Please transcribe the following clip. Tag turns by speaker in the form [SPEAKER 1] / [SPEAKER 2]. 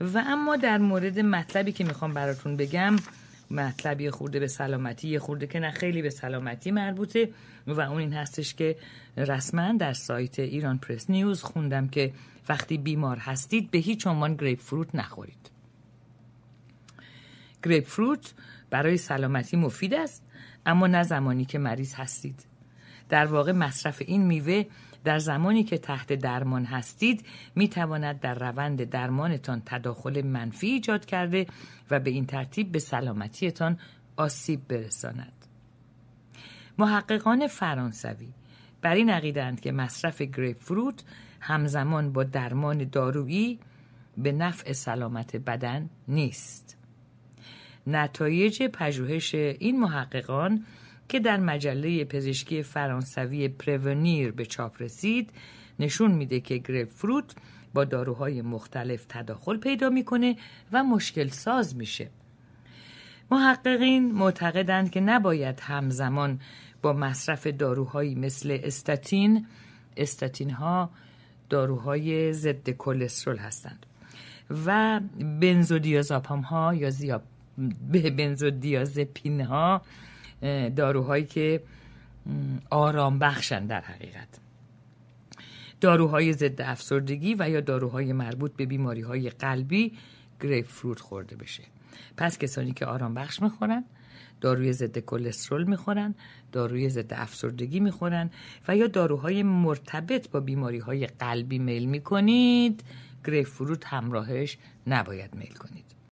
[SPEAKER 1] و اما در مورد مطلبی که میخوام براتون بگم، مطلبی خورده به سلامتی، خورده که نه خیلی به سلامتی مربوطه، و اون این هستش که رسما در سایت ایران پرس نیوز خوندم که وقتی بیمار هستید به هیچ عنوان گریپ فروت نخورید. گریپ فروت برای سلامتی مفید است، اما نه زمانی که مریض هستید. در واقع مصرف این میوه در زمانی که تحت درمان هستید میتواند در روند درمانتان تداخل منفی ایجاد کرده و به این ترتیب به سلامتیتان آسیب برساند. محققان فرانسوی بر این عقیده‌اند که مصرف گریپ فروت همزمان با درمان دارویی به نفع سلامت بدن نیست. نتایج پژوهش این محققان که در مجله پزشکی فرانسوی پرونیر به چاپ رسید نشون میده که گریپ فروت با داروهای مختلف تداخل پیدا میکنه و مشکل ساز میشه. محققین معتقدند که نباید همزمان با مصرف داروهایی مثل استاتین ها داروهای ضد کلسترول هستند و بنزودیازپام ها یا بنزودیازپین ها داروهایی که آرام بخشن، در حقیقت داروهای ضد افسردگی و یا داروهای مربوط به بیماریهای قلبی گریپ فروت خورده بشه. پس کسانی که آرام بخش میخورن، داروی ضد کلسترول میخورن، داروی ضد افسردگی میخورن و یا داروهای مرتبط با بیماریهای قلبی میل میکنید، گریپ فروت همراهش نباید میل کنید.